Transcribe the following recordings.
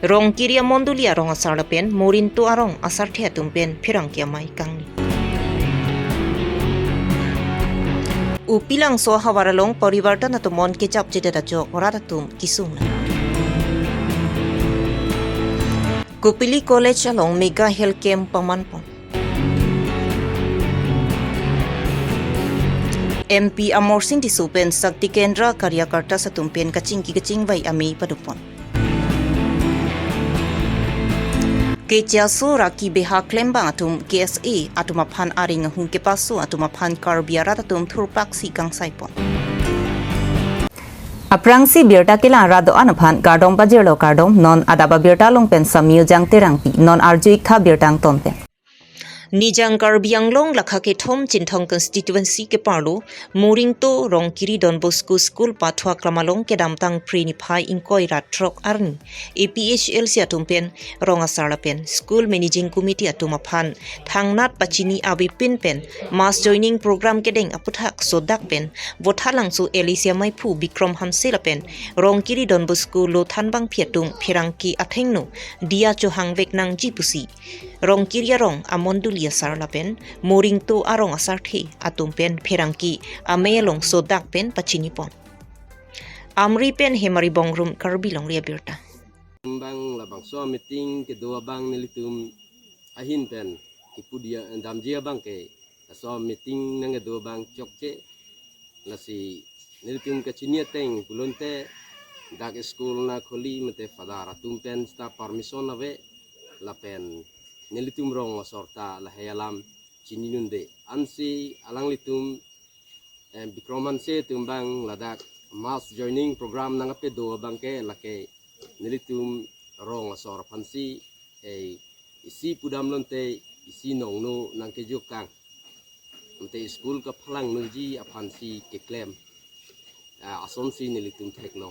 Rong kiria mondulia rong asar pen morin tu arong asar thea tumpen phirang kia mai kangni. Upilang so hawaralong parivartan ato mon kechap jedada jok ratatum kisungna. Kupili College along Mega Health Camp Pamanpon. MP Amor Singh Disupen Sakti Kendra Karyakarta sa tumpen kacing vai ami padupon. Kejasu Raki Beha Klembang atum KSA atumapan aring hung kepasu atumapan karbiara atum thurpak si kang saipon. Aprangsi birta kila rado anapan gardong pajirlo gardong non adaba birta longpen samyu jang terangpi non arjui kha birtang tonpen. Nijang Karbiang long lakha ke thom Chinthong constituency ke parlo moring to Rongkiri Don Bosco School pathwa klamalong ke damtang preniphai inkoi ratrok arni APHL sia tumpen rongasara pen school managing committee atumaphan thangnat pachini abipin pen mass joining program kedeng aputhak sodak pen vothalang su Alicia Maipu Bikram Hamsela pen Rongkiri Don Bosco lo thanbang phiatung phirangki athengno dia chohang veknang jipusi Rongkiri rong amonduli asar lapen moring to arong asar the atumpen pherangki amelong sodak pen pachinipon amri pen hemari bongrum karbilong liabirta bang labang so meeting ke dua bang nilitum ahin pen kipudia damjia bang ke so meeting nang dua bang chokche lasi nilitum ke chinia teng pulonte dak school na kholi mate fadara tumpen sta permission ave lapen nilitum rong sorta lahayalam chininunde ansi alang litum bikroman se tumbang ladak mass joining program nangape do bangke lake nilitum rong sor pansi isi pudam lonte isi nongno nangke jokang ante school ka phalang nuji apansi ke claim asonsi nilitum tekno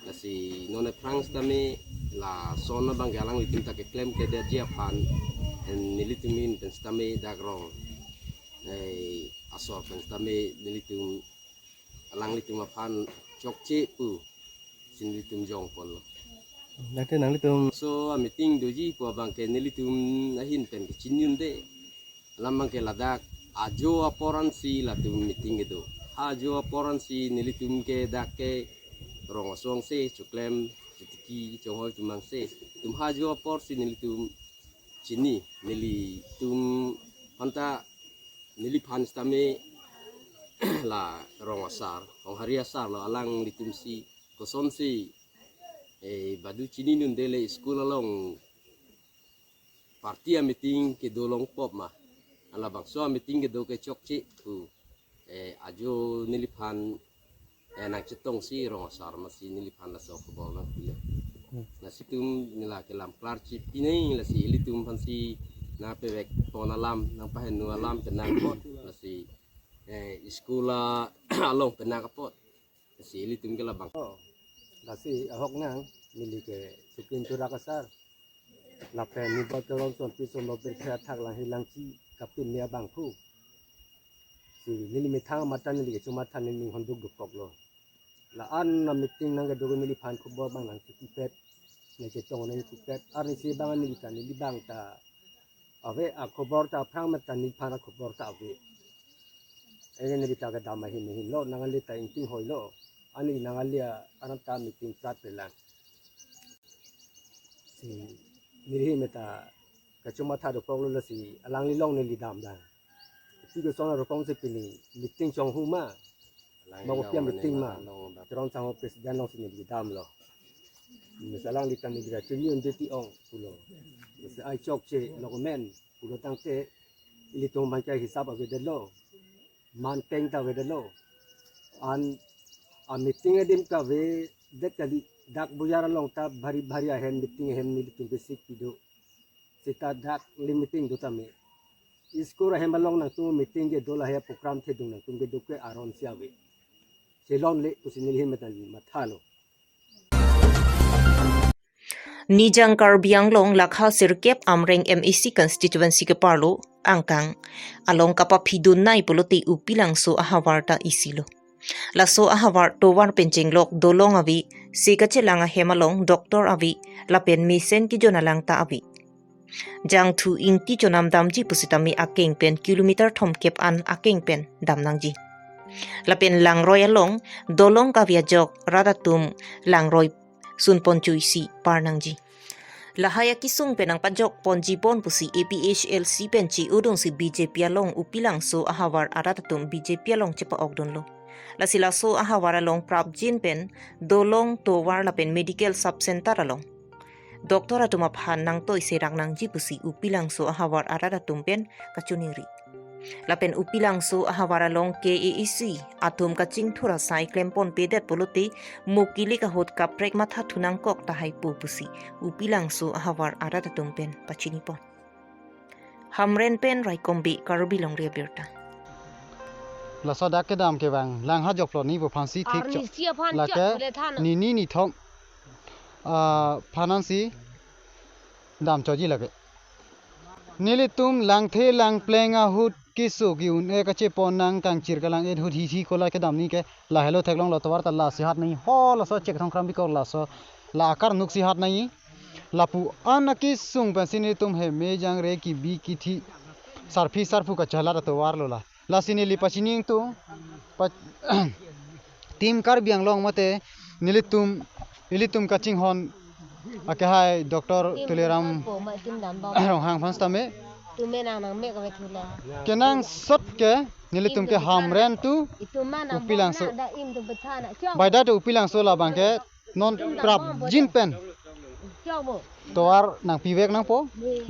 lasi none France tame la sona banggalang litum ta ke claim ke dia pan nilitumin penstame dagrong asor penstame nilitum alang litum apan chokche pu sin litum jong pon lo nang nang litum so meeting doji ko bangke nilitum ahin pen ke chinyun de lamang ke ladak ajo aporan si latum meeting itu ajo aporan si nilitum ke dakke rong song se chuklem tiki chonghoi tumang se tum hajo por si nilitum chini nili tum panta nili phan stame la rong asar ong hari asar lo alang litum si koson si badu chini nun dele school along partia meeting ke dolong pop ma ala bangso meeting ke do ke chokche pu ajo nili phan nak cetong si rong asar masih nilipan la so kebol na pila na situm nila kelam klarchip ini la si litum pansi na pewek pon alam nang pahen nu alam tenang pot la si iskula along tenang pot la si litum ke labang la si ahok nang nili ke sukin turakasar la pe ni botolong son piso no berkha thak lang hilang chi kapin nia bangku si nili metang matan nili ke cuma tan nili honduk dukok lo la an na meeting nang gadogo nili phan khubor bang nang tipet ne ke tong nang tipet arni si bang nili tan nili bang ta ave a khubor ta phang matan nili phan khubor ta ave ene nili ta ga dama hin hin lo nang ali ta inting hoi lo ani nang ali anam ta meeting prat pelang si nili meta ka chuma tha do kong lo si alang li long nili dam dang si ko sona ro kong se pini meeting chong hu ma mau piam meeting ma terong sang presiden long sini di dam lo misalang di tan di chuniun de ti ong pulo se ai chok che logomen pulo tang te ili tong ban kai hisab ave de lo man peng ta ve de lo an a meeting edim ka ve de kali dak buyara long ta bhari bhari a hen meeting hem ni tung basic pido sita dak limiting do tame iskora hemalong nang tu meeting ge dola he program the dung nang tung ge duke aron sia ve selon le kusinilhin metali mathalo Nijang Karbiang long lakha sirkep amreng MEC constituency ke parlo angkang along kapa phidun nai polote upilang so ahawarta isilo laso ahawar towar penjenglok dolong avi si ka chelanga hemalong Dr. Avi lapen misen ki jonalang ta avi jang thu ing ti chonam damji pusitami akeng pen kilometer thom kep an akeng pen damnangji lapen langroi along dolong ka via jok radatum langroi sunponchui si parnangji lahaya kisung penang pajok ponji pon pusi APHLC penchi udong si BJP along upilang so ahawar aratatum BJP along chepa ogdonlo la sila so ahawar along prap jin pen dolong towar la pen medical sub center along doktor atuma phan nang toi serang nang ji pusi upilang so ahawar aratatum pen kachuniri la pen upilang so ahawar along KAEC atum kaching thura sai klempon pedet polote mokili ka hot ka prek matha thunang kok ta hai pu pusi upilang so ahawar aratatum pen pachini pon hamren pen raikombi karbilong re berta la soda ke dam ke bang lang ha jok plo ni bo phansi thik cho la ke ni thom phanansi dam cho ji la ke nili tum lang the lang plenga hut kisu giun e ka che pon nang kang chir kalang e hut hi thi ko la ke dam ni ke la hello theklong lo tawar ta la si hat nei ho la so chek thong kram bi ko la so la kar nuk si hat nei la pu anaki sung pa sini tum he me jang re ki bi ki thi sarfu ka chala ra to war lo la la sini li pachining tu tim kar biang long mate nilitum ka ching hon ake hai doktor tuleram rong hang phans tame tu menang nang me ka thula kenang sot ke nilitum ke hamren tu upilang so da im tu bethana chok baida tu upilang so la bang ke non prap jin pen chok bo toar nang piwek nang po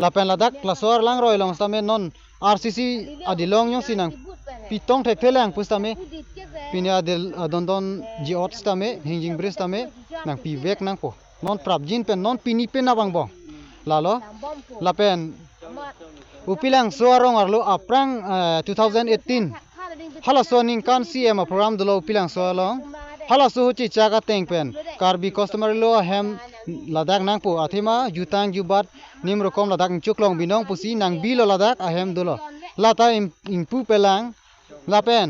la pen la dak la sor lang roi long tame non RCC adilong yong sinang pitong thek thelang pustame pinya adil don ji ot stame hingjing bris tame nang piwek nang po non prap jin pen non pini pen abang bong lalo la pen upilang suarong arlo aprang 2018 hala so ning kan CM program dolo upilang so long hala so chi chaga teng pen karbi customer lo hem ladak nang po athima jutang jubat nim rokom ladak chuklong binong pusi nang bilo ladak ahem dolo lata impu pelang la pen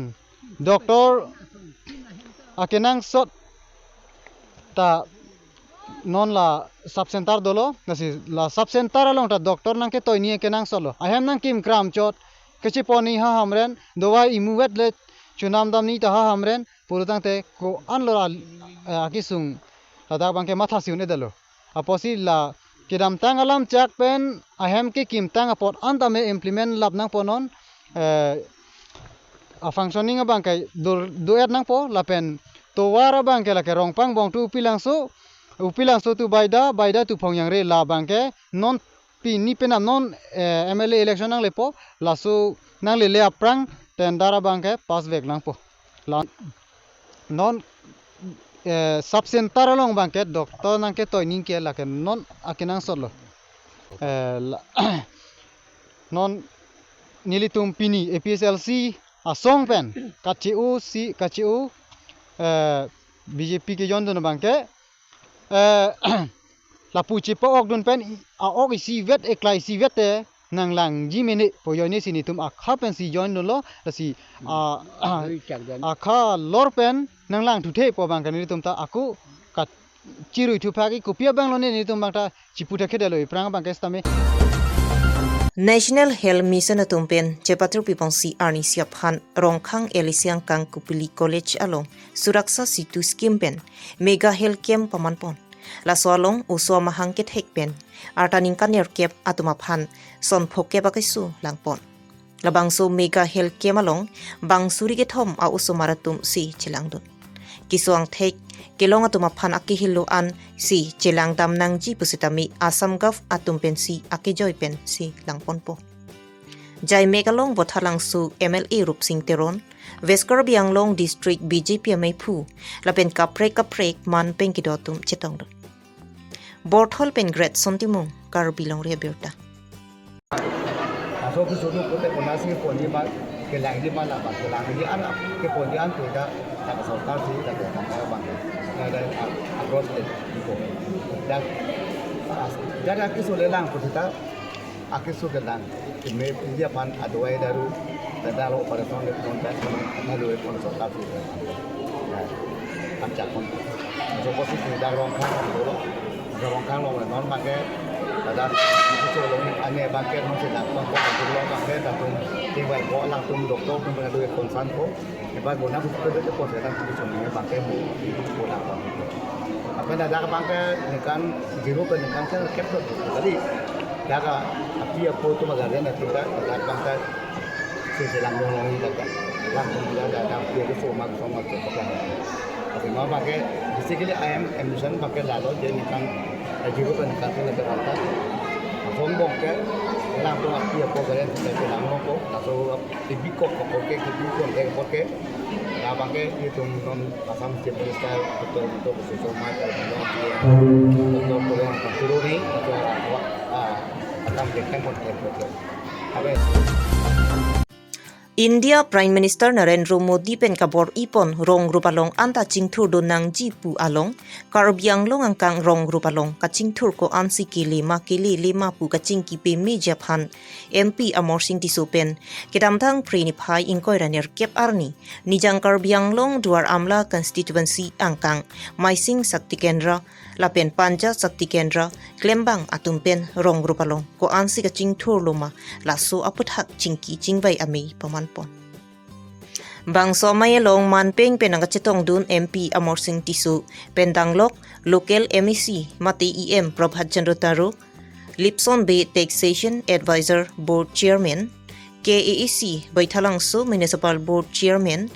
doktor akenang sot ta non la sub center dolo nasi la sub center along ta doktor nang ke toy ni kenang solo ahem nang kim kram chot kechi poni ha hamren dowai imuwet le chunam dam ni ta ha hamren purutang te ko anlora akisung tada bangke matha siune dalo aposi la kidam tang alam chak pen ahem ke kim tang apot antame implement lab nang ponon a functioning abang kai duet nang po la pen to wara bang ke la ke rong pang bong tu upilang so tu baida tu phong yang re la bang ke non pi ni pena non MLA election nang le po la so nang le aprang ten dara bang ke pass vek nang po la non sub center along bang ke doctor nang ke toy ning ke la ke non akinang solo non nilitum pini APSLC asong pen kachiu BJP ke yon don bang ke la puchi po ok dun pen a ok si vet eklai si vet te nang lang ji mene po yone sini tum akha pen si join lo la si akha lor pen nang lang thu the po bang kan ni tum ta aku ka chiru thu pha ki kopia bang lo ne ni tum bang ta chipu the khede lo prang bang ke stame National Health Mission atumpen chepatru pipongsi arni siaphan rongkhang elisiang kang kupili college along suraksa situ scheme pen mega health camp pamanpon la swalong uswa mahang ke thekpen artaning kanyer kep atuma phan son phokke bakaisu langpon labangso mega health camp along bangsuri ke thom a usumaratum si chilangdun kiswang thek kelong atuma phan akihilo an si chelang dam nang ji pusitami asam gov atumpen si akijoy pen si langponpo jai megalong bothalang su MLA rup sing teron Veskar Bianglong district BJP mai phu lapen kaprek man penkidotum chetong borthol pen great sontimung karbilong re berta so ku sono ko te konasi poni ma ke lang di mana ba ke lang di an ke poni an tu da ta ka sarkar si ta ka ta ba da across the people da ke so le lang ko ta ake so ke lang ke me dia pan adwai daru da lo operation le kon ta na lo kon sarkar si am chak kon so posisi dah rongkang dulu rongkang lo non pakai ada itu lo ane pakai non sedang pakai dulu pakai datum tiba ko langsung doktor pun mengadui konsan ko hebat guna itu ko sedang itu cuma pakai bu apa dah pakai nikan jiru kan nikan saya kepot tadi daga api apa tu magarian nanti dah pakai selang ngomong daga langsung dah api itu semua pakai tapi mau pakai basically I am emission pakai lalu jadi nikan jiru kan nikan saya nak kata phone bong ke langsung api apa magarian kita selang ngomong langsung tibiko pakai tibiko pakai dah pakai itu non asam jenis style betul sesuatu macam betul yang terturun ni atau akan dekat betul apa India Prime Minister Narendra Modi pen kabor ipon rong rupalong anta chingthur do nang jipu along karbiang long angkang rong rupalong ka chingthur ko ansi ki lema pu ka chingki pe me japhan MP Amor Singh Tisopen kedamthang priniphai inkoi raner kep arni nijang karbiang long duar amla constituency angkang maising sakti kendra lapen panja sakti kendra klembang atumpen rong rupalong ko ansi ka chingthur loma laso aputhak chingki chingbai ame paman pon bang somay long manpeng penang chetong dun MP Amor Singh Tisu pendanglok local MEC Mati EM Prabhat Chandra Taru Lipson Bay Taxation Advisor Board Chairman KAEC Baithalangso Municipal Board Chairman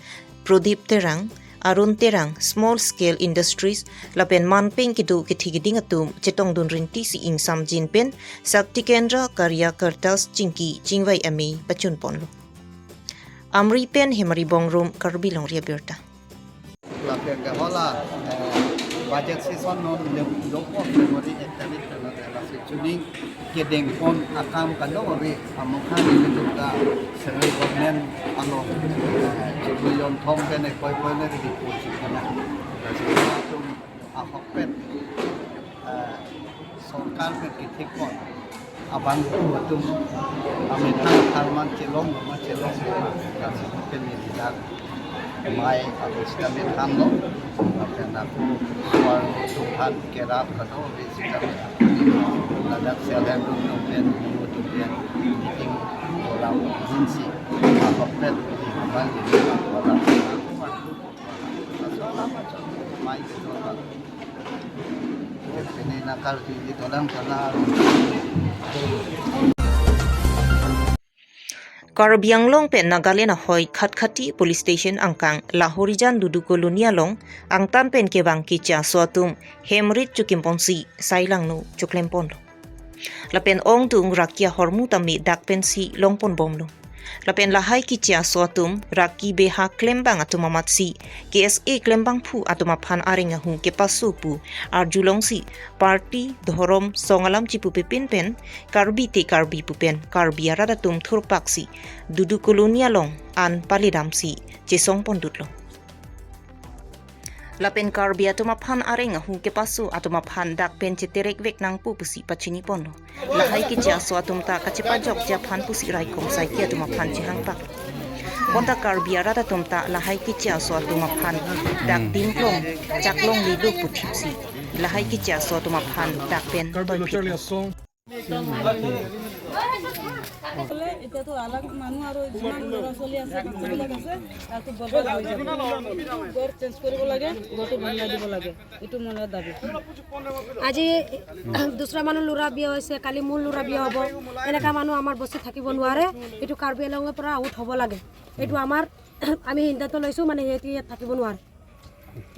Prodip Terang Arun Terang Small Scale Industries lapen manpeng kidu kithigiding atum chetong dun rinti si ingsam jinpen sakti kendra karya kertas chingki chingwai ame pachun ponlo Amri pen hemari bongrum karbilong ria berta lapen ke hola budget season non loko February ektabit na la tuning kedeng pon akam kalo ri amukha ni juga central government ano jubilon thom ken koi na di pochi kana tum ahopet sarkar ke kithik pon abang tum amita thalman chelong kasi ken ni dak mai abista me thamlo apena ku swar tuhan kerat kado besita ladak selen dum pen tu pen meeting orang jinsi apapet abang di orang mai itu ini nakal di todang sana Karbiang long pen Nagaland hoi khatkhati police station angkang Lahorijan dudu kolonia long ang tan pen ke bang kicha swatum hemrit chukimponsi sailang no chuklempon lo lapen ong tung rakia hormu tami dak pensi longpon bomlo lapen lahai kicha swatum raki beha klembang atumamatsi KSA klembang phu atumaphan aringa hu ke pasu pu arjulongsi party dhorom songalam chipu pepin pen karbi pupen karbiara datum thurpaksi dudu kolonia long an palidamsi chesong pondutlo lapen karbia tumaphan aringa hu ke pasu atumaphan dak pen cheterek vek nang pu pusi pachini ponlo lahai kicha swatumta kachepajok japhan pusi rai kom sai kia tumaphan chihang pak Bonta karbiara da tumta lahai kicha swatumaphan dak dimplong chaklong lidu puthipsi lahai kicha swatumaphan dak pen toy এটা তো আলাগ মানুহ আৰু যিমান ল'ৰা ছোৱালী আছে বাচ্চাবিলাক আছে তাতো বৰবাদ হৈ যাব ঘৰ চেঞ্জ কৰিব লাগে ঘৰটো বনাই দিব লাগে এইটো মনৰ দাবী আজি দুসৰা মানুহ ল'ৰা বিয়া হৈছে কালি মূল ল'ৰা বিয়া হ'ব এনেকা মানুহ আমাৰ বস্তি থাকিব নোৱাৰে এইটো কাৰ্বি আংলঙৰ পৰা আউট হ'ব লাগে এইটো আমাৰ আমি সিদ্ধান্ত লৈছো মানে সিহঁতি থাকিব নোৱাৰে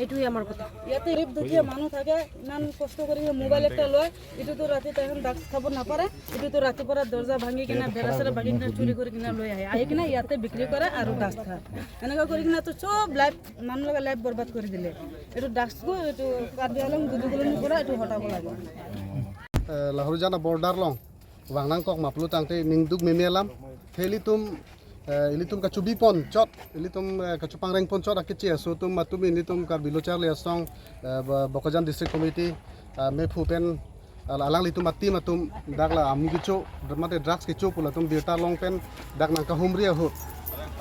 এইটোই আমাৰ কথা ইয়াতে গৰীব দুখীয়া মানুহ থাকে ইমান কষ্ট কৰি মোবাইল এটা লয় এইটোতো ৰাতি তাইখন ডাক্স খাব নাপাৰে এইটোতো ৰাতিপুৱা দৰ্জা ভাঙি কিনে বেৰাচেৰা ভাঙি কিনে চুৰি কৰি কিনে লৈ আহি কিনে ইয়াতে বিক্ৰী কৰে আৰু ডাক্স খায় এনেকুৱা কৰি কিনে তো চব লাইফ মানুহৰ লাইফ বৰবাদ কৰি দিলে এইটো ডাক্সটো এইটো কাৰ্বি আংলং দুদুকলনিৰ পৰা এইটো হটাব লাগে Lahorijan border long wangnang kok maplu tangte ningduk memelam helitum ilitum kacubi pon cot ilitum kacupang reng pon cot akici so tum matum ilitum ka bilochar le song Bokajan district committee me phupen alang litum mati matum dagla amu kicho mate drugs kicho pulatum birta long pen dak nang ka humria hu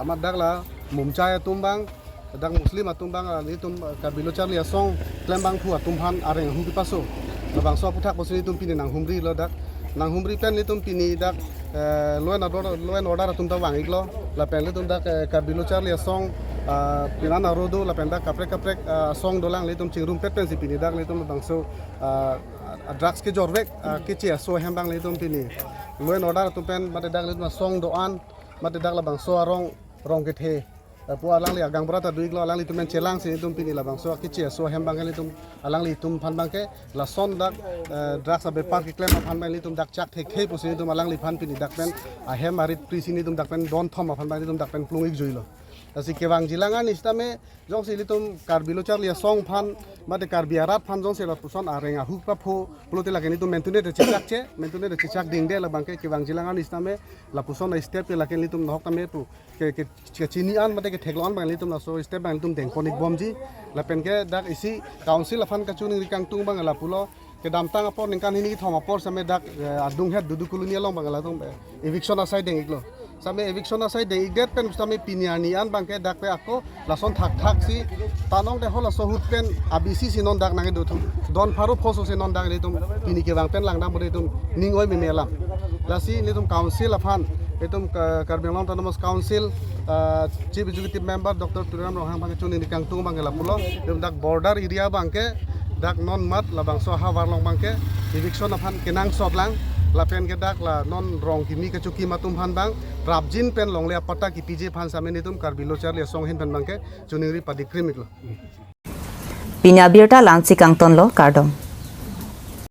amat dagla mumchaya tumbang ดังมุสลิมตุมบางนี่ตุมกับบิโลชาลีซองแกลมบางผัวตุมพันอะไรหุมปิปัสโซระบางซอพุทธะบสนี่ตุมปีนางหุมรีแล้วดักนางหุมรีเป็นนี่ตุมปีนี่ดักลอยนอดาตุมตะวังอีกแล้วละเป็นนี่ตุมดักกับบิโลชาลีซองปีนั้นารดูละเป็นดักkaprekซองdolangนี่ตุมจิงรุมเป็ดเป็นสิปีนี่ดักนี่ตุมบางโซdrugs ke jorvek ke che so hembang le tum pini loin order tum pen mate dak le tum song doan mate dak la bang so rong ke the pu alang le agang brata duik lo alang le tum chelang se tum pini la bang so ke che so hembang le tum alang le tum phan bang ke la son dak drugs abe park ke klem phan bang le tum dak chak the khe pu se tum alang le phan pini dak pen a hem arit pri sini tum dak pen don thom phan bang le tum dak pen plung ik joilo asi kewang jilangan istame jong si litum karbilo charlia song phan mate karbiarat phan jong se la puson arenga hu pa pho plote la keni tum mentune de chichak che mentune de chichak ding de la bangke kewang jilangan istame la puson na step la keni litum nok tame pu ke chini an mate ke theklon bang litum la so step bang litum deng konik bomji la pen ke dak isi council la phan ka chuning rikang tung bang la pulo ke dam tang apor ningkan hini thom apor same dak adung het dudu kulunia long bang la tum eviction aside deng iklo same eviction aside de igdet pen same piniani an bangke dak pe ako lason thak si tanong de hola sohut pen abisi sinon dak nange dotum don pharu phoso se non dak le tum pini ke bang pen langdam bode tum ningoi me melam lasi le tum council afan etum Karbiang Autonomous Council chief executive member Dr. Turam Rohang bangke chuning dikang tung bangela pulo tum dak border area bangke dak non mat la bang so ha warlong bangke eviction afan kenang sotlang la pen ke dak la non rong kimi ke chuki matum phan bang rabjin pen long le pata ki pj phan sameni tum karbilo char le song hin pen bangke chuning ri padikrim iklo Pinya birta lansi kang ton lo kardom